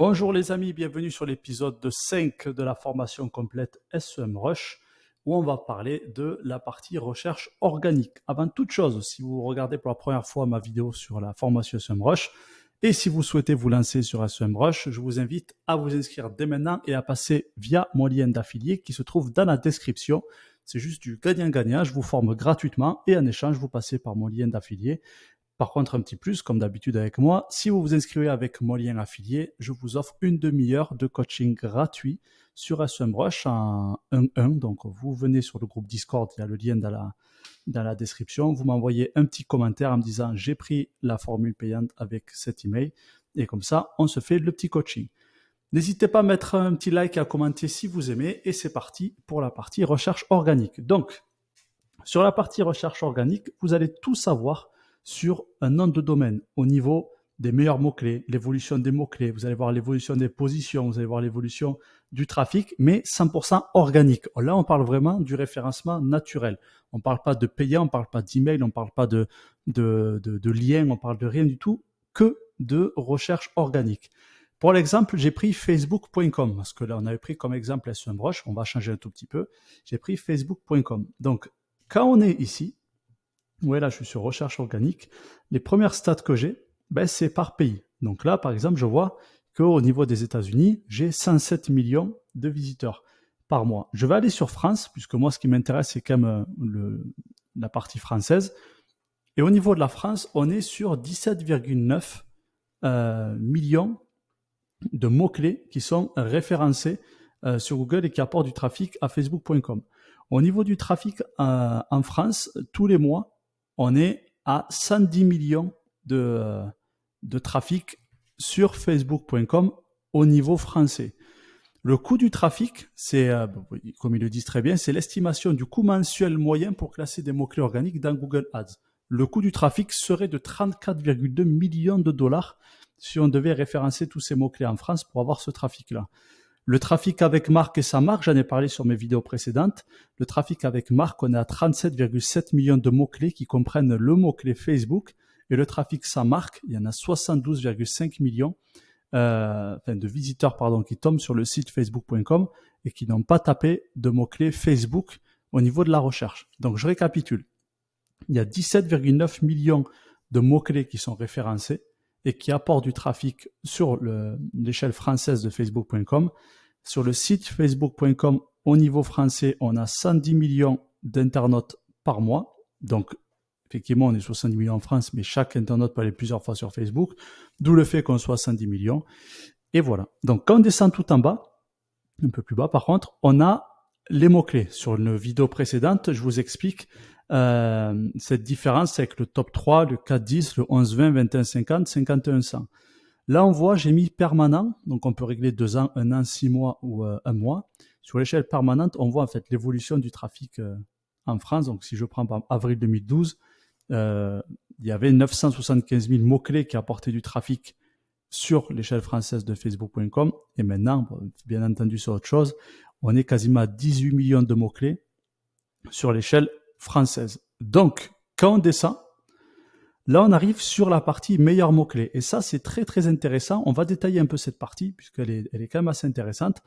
Bonjour les amis, bienvenue sur l'épisode 5 de la formation complète SEMrush où on va parler de la partie recherche organique. Avant toute chose, si vous regardez pour la première fois ma vidéo sur la formation SEMrush et si vous souhaitez vous lancer sur SEMrush, je vous invite à vous inscrire dès maintenant et à passer via mon lien d'affilié qui se trouve dans la description. C'est juste du gagnant-gagnant, je vous forme gratuitement et en échange, vous passez par mon lien d'affilié. Par contre, un petit plus, comme d'habitude avec moi, si vous vous inscrivez avec mon lien affilié, je vous offre une demi-heure de coaching gratuit sur SEMrush en 1-1. Donc, vous venez sur le groupe Discord, il y a le lien dans la description. Vous m'envoyez un petit commentaire en me disant « J'ai pris la formule payante avec cet email ». Et comme ça, on se fait le petit coaching. N'hésitez pas à mettre un petit like et à commenter si vous aimez. Et c'est parti pour la partie recherche organique. Donc, sur la partie recherche organique, vous allez tout savoir sur un nom de domaine au niveau des meilleurs mots-clés, l'évolution des mots-clés, vous allez voir l'évolution des positions, vous allez voir l'évolution du trafic, mais 100% organique. Là, on parle vraiment du référencement naturel. On ne parle pas de payant, on ne parle pas d'email, on ne parle pas de lien, on parle de rien du tout, que de recherche organique. Pour l'exemple, j'ai pris facebook.com, parce que là, on avait pris comme exemple SEMrush, on va changer un tout petit peu. J'ai pris facebook.com. Donc, quand on est ici, là, je suis sur recherche organique. Les premières stats que j'ai, c'est par pays. Donc là, par exemple, je vois qu'au niveau des États-Unis, j'ai 107 millions de visiteurs par mois. Je vais aller sur France, puisque moi, ce qui m'intéresse, c'est quand même la partie française. Et au niveau de la France, on est sur 17,9 millions de mots-clés qui sont référencés sur Google et qui apportent du trafic à facebook.com. Au niveau du trafic en France, tous les mois, on est à 110 millions de trafic sur facebook.com au niveau français. Le coût du trafic, c'est, comme ils le disent très bien, c'est l'estimation du coût mensuel moyen pour classer des mots-clés organiques dans Google Ads. Le coût du trafic serait de 34,2 millions de dollars si on devait référencer tous ces mots-clés en France pour avoir ce trafic-là. Le trafic avec marque et sans marque, j'en ai parlé sur mes vidéos précédentes. Le trafic avec marque, on est à 37,7 millions de mots-clés qui comprennent le mot-clé Facebook. Et le trafic sans marque, il y en a 72,5 millions de visiteurs qui tombent sur le site facebook.com et qui n'ont pas tapé de mots-clés Facebook au niveau de la recherche. Donc, je récapitule. Il y a 17,9 millions de mots-clés qui sont référencés et qui apportent du trafic sur l'échelle française de facebook.com. Sur le site facebook.com, au niveau français, on a 110 millions d'internautes par mois. Donc, effectivement, on est 70 millions en France, mais chaque internaute peut aller plusieurs fois sur Facebook, d'où le fait qu'on soit 110 millions. Et voilà. Donc, quand on descend tout en bas, un peu plus bas par contre, on a les mots-clés. Sur une vidéo précédente, je vous explique cette différence avec le top 3, le 4-10, le 11-20, 21-50, 51-100. Là, on voit, j'ai mis permanent, donc on peut régler 2 ans, 1 an, 6 mois ou 1 mois. Sur l'échelle permanente, on voit en fait l'évolution du trafic en France. Donc, si je prends par avril 2012, il y avait 975 000 mots-clés qui apportaient du trafic sur l'échelle française de facebook.com. Et maintenant, bien entendu, c'est autre chose. On est quasiment à 18 millions de mots-clés sur l'échelle française. Donc, quand on descend, là, on arrive sur la partie meilleurs mots-clés. Et ça, c'est très, très intéressant. On va détailler un peu cette partie, puisqu'elle est quand même assez intéressante.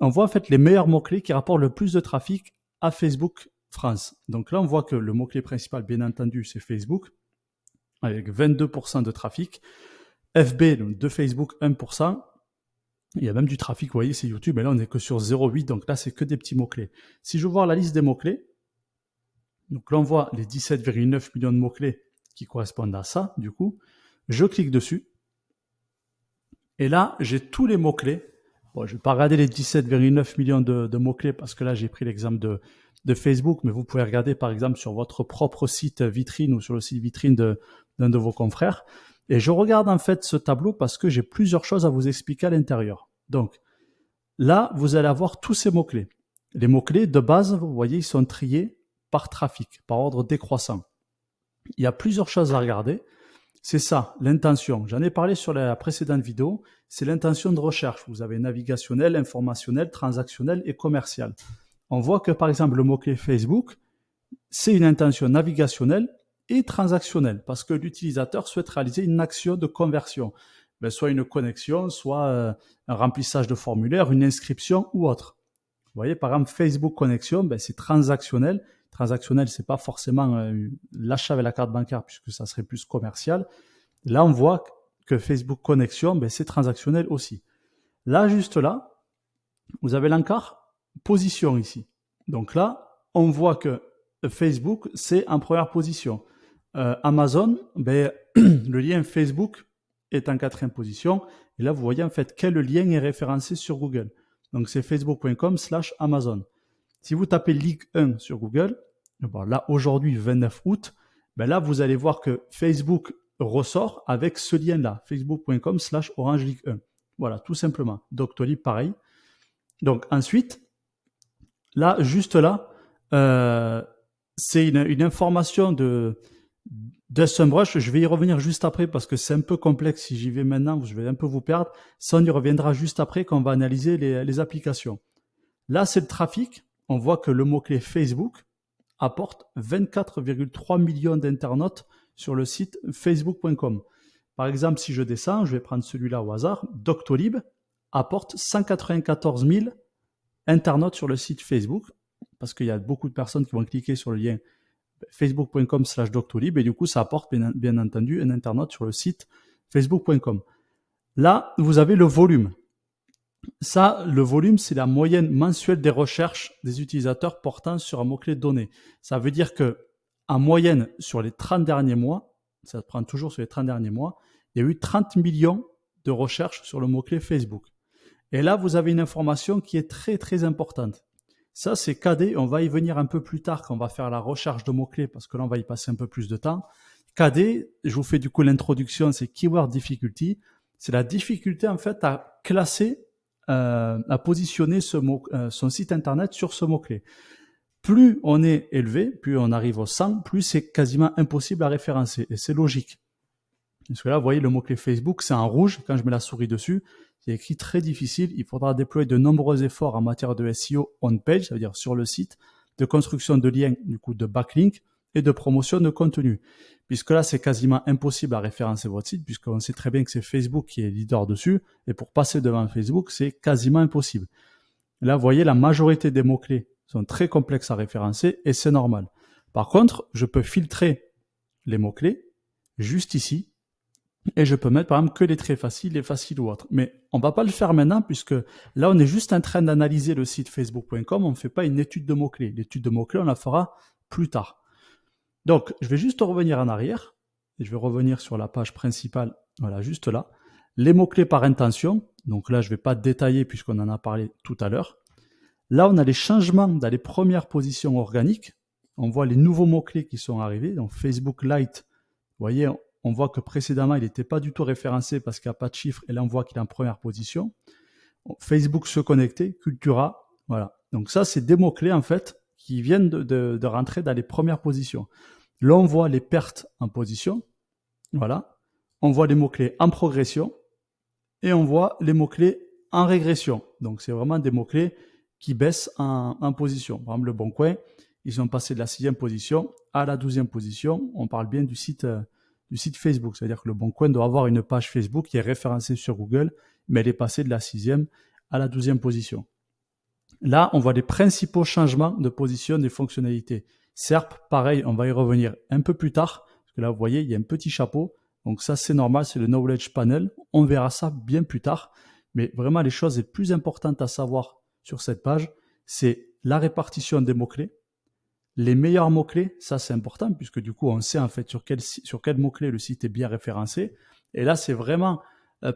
On voit en fait les meilleurs mots-clés qui rapportent le plus de trafic à Facebook France. Donc là, on voit que le mot-clé principal, bien entendu, c'est Facebook, avec 22% de trafic. FB, donc de Facebook, 1%. Il y a même du trafic, vous voyez, c'est YouTube, et là, on n'est que sur 0,8, donc là, c'est que des petits mots-clés. Si je veux voir la liste des mots-clés, donc là, on voit les 17,9 millions de mots-clés qui correspondent à ça, du coup. Je clique dessus. Et là, j'ai tous les mots-clés. Bon, je ne vais pas regarder les 17,9 millions de mots-clés parce que là, j'ai pris l'exemple de Facebook, mais vous pouvez regarder, par exemple, sur votre propre site vitrine ou sur le site vitrine d'un de vos confrères. Et je regarde en fait ce tableau parce que j'ai plusieurs choses à vous expliquer à l'intérieur. Donc, là, vous allez avoir tous ces mots-clés. Les mots-clés, de base, vous voyez, ils sont triés par trafic, par ordre décroissant. Il y a plusieurs choses à regarder. C'est ça, l'intention. J'en ai parlé sur la précédente vidéo. C'est l'intention de recherche. Vous avez navigationnel, informationnel, transactionnel et commercial. On voit que, par exemple, le mot-clé Facebook, c'est une intention navigationnelle et transactionnelle parce que l'utilisateur souhaite réaliser une action de conversion. ben, soit une connexion, soit un remplissage de formulaire, une inscription ou autre. Vous voyez, par exemple, Facebook Connexion, ben, c'est transactionnel. Transactionnel, c'est pas forcément l'achat avec la carte bancaire puisque ça serait plus commercial. Là, on voit que Facebook Connexion, ben, c'est transactionnel aussi. Là, juste là, vous avez l'encart position ici. Donc là, on voit que Facebook, c'est en première position. Amazon, ben, le lien Facebook est en quatrième position. Et là, vous voyez en fait quel lien est référencé sur Google. Donc, c'est facebook.com/Amazon. Si vous tapez Ligue 1 sur Google, bon, là, aujourd'hui, 29 août, ben là, vous allez voir que Facebook ressort avec ce lien-là, facebook.com/Orange Ligue 1. Voilà, tout simplement. Doctolib, pareil. Donc, ensuite, là, juste là, c'est une information de SEMrush. Je vais y revenir juste après parce que c'est un peu complexe. Si j'y vais maintenant, je vais un peu vous perdre. Ça, on y reviendra juste après quand on va analyser les applications. Là, c'est le trafic. On voit que le mot-clé Facebook apporte 24,3 millions d'internautes sur le site facebook.com. Par exemple, si je descends, je vais prendre celui-là au hasard, Doctolib apporte 194 000 internautes sur le site Facebook, parce qu'il y a beaucoup de personnes qui vont cliquer sur le lien facebook.com/Doctolib, et du coup, ça apporte bien entendu un internaute sur le site facebook.com. Là, vous avez le volume. Ça, le volume, c'est la moyenne mensuelle des recherches des utilisateurs portant sur un mot-clé donné. Ça veut dire que, en moyenne, sur les 30 derniers mois, ça prend toujours sur les 30 derniers mois, il y a eu 30 millions de recherches sur le mot-clé Facebook. Et là, vous avez une information qui est très, très importante. Ça, c'est KD. On va y venir un peu plus tard quand on va faire la recherche de mots-clés, parce que là, on va y passer un peu plus de temps. KD, je vous fais du coup l'introduction, c'est Keyword Difficulty. C'est la difficulté, en fait, à classer, à positionner son site internet sur ce mot-clé. Plus on est élevé, plus on arrive au 100, plus c'est quasiment impossible à référencer. Et c'est logique. Parce que là, vous voyez, le mot-clé Facebook, c'est en rouge. Quand je mets la souris dessus, c'est écrit très difficile. Il faudra déployer de nombreux efforts en matière de SEO on-page, ça veut dire sur le site, de construction de liens, du coup, de backlink et de promotion de contenu. Puisque là, c'est quasiment impossible à référencer votre site, puisqu'on sait très bien que c'est Facebook qui est leader dessus. Et pour passer devant Facebook, c'est quasiment impossible. Là, vous voyez, la majorité des mots-clés sont très complexes à référencer et c'est normal. Par contre, je peux filtrer les mots-clés juste ici. Et je peux mettre par exemple que les très faciles, les faciles ou autres. Mais on va pas le faire maintenant puisque là, on est juste en train d'analyser le site facebook.com. On ne fait pas une étude de mots-clés. L'étude de mots-clés, on la fera plus tard. Donc, je vais juste revenir en arrière et je vais revenir sur la page principale. Voilà, juste là. Les mots-clés par intention. Donc là, je ne vais pas détailler puisqu'on en a parlé tout à l'heure. Là, on a les changements dans les premières positions organiques. On voit les nouveaux mots-clés qui sont arrivés. Donc, Facebook Lite, vous voyez, on voit que précédemment, il n'était pas du tout référencé parce qu'il n'y a pas de chiffre. Et là, on voit qu'il est en première position. Facebook se connecter, Cultura. Voilà. Donc ça, c'est des mots-clés, en fait, qui viennent de rentrer dans les premières positions. Là, on voit les pertes en position. Voilà. On voit les mots-clés en progression. Et on voit les mots-clés en régression. Donc, c'est vraiment des mots-clés qui baissent en position. Par exemple, le Bon Coin, ils sont passés de la 6e position à la 12e position. On parle bien du site Facebook. C'est-à-dire que le Bon Coin doit avoir une page Facebook qui est référencée sur Google, mais elle est passée de la 6e à la 12e position. Là, on voit les principaux changements de position des fonctionnalités. SERP, pareil, on va y revenir un peu plus tard, parce que là, vous voyez, il y a un petit chapeau. Donc ça, c'est normal, c'est le Knowledge Panel. On verra ça bien plus tard. Mais vraiment, les choses les plus importantes à savoir sur cette page, c'est la répartition des mots-clés. Les meilleurs mots-clés, ça c'est important, puisque du coup, on sait en fait sur quel mot-clé le site est bien référencé. Et là, c'est vraiment,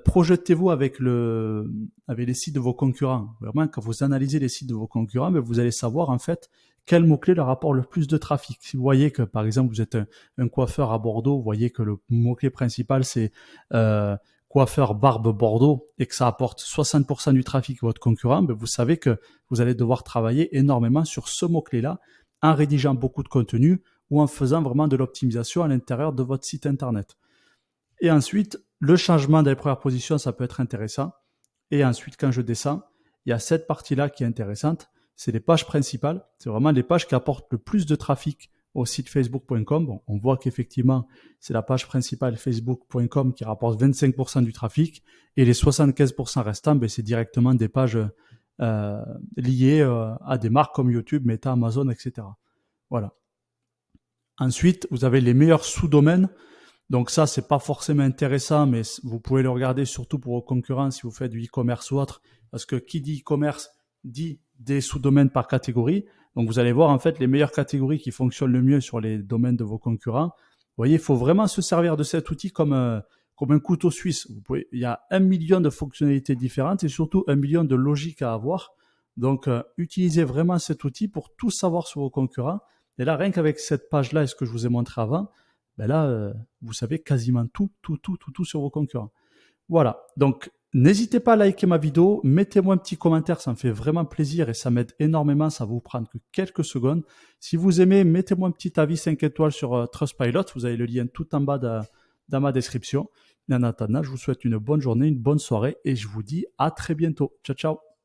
projetez-vous avec les sites de vos concurrents. Vraiment, quand vous analysez les sites de vos concurrents, vous allez savoir en fait quel mot-clé leur apporte le plus de trafic. Si vous voyez que, par exemple, vous êtes un coiffeur à Bordeaux, vous voyez que le mot-clé principal, c'est coiffeur barbe Bordeaux et que ça apporte 60% du trafic à votre concurrent, vous savez que vous allez devoir travailler énormément sur ce mot-clé-là en rédigeant beaucoup de contenu ou en faisant vraiment de l'optimisation à l'intérieur de votre site internet. Et ensuite, le changement des premières positions, ça peut être intéressant. Et ensuite, quand je descends, il y a cette partie-là qui est intéressante. C'est les pages principales. C'est vraiment les pages qui apportent le plus de trafic au site facebook.com. Bon, on voit qu'effectivement, c'est la page principale facebook.com qui rapporte 25% du trafic et les 75% restants, ben, c'est directement des pages liées à des marques comme YouTube, Meta, Amazon, etc. Voilà. Ensuite, vous avez les meilleurs sous-domaines. Donc ça, c'est pas forcément intéressant, mais vous pouvez le regarder surtout pour vos concurrents si vous faites du e-commerce ou autre, parce que qui dit e-commerce dit des sous-domaines par catégorie. Donc vous allez voir en fait les meilleures catégories qui fonctionnent le mieux sur les domaines de vos concurrents. Vous voyez, il faut vraiment se servir de cet outil comme un couteau suisse. Il y a 1 million de fonctionnalités différentes et surtout 1 million de logiques à avoir. Donc utilisez vraiment cet outil pour tout savoir sur vos concurrents. Et là, rien qu'avec cette page-là et ce que je vous ai montré avant, ben là, vous savez quasiment tout sur vos concurrents. Voilà, donc n'hésitez pas à liker ma vidéo, mettez-moi un petit commentaire, ça me fait vraiment plaisir et ça m'aide énormément, ça va vous prendre que quelques secondes. Si vous aimez, mettez-moi un petit avis 5 étoiles sur Trustpilot, vous avez le lien tout en bas dans ma description. Et en attendant, je vous souhaite une bonne journée, une bonne soirée et je vous dis à très bientôt. Ciao, ciao.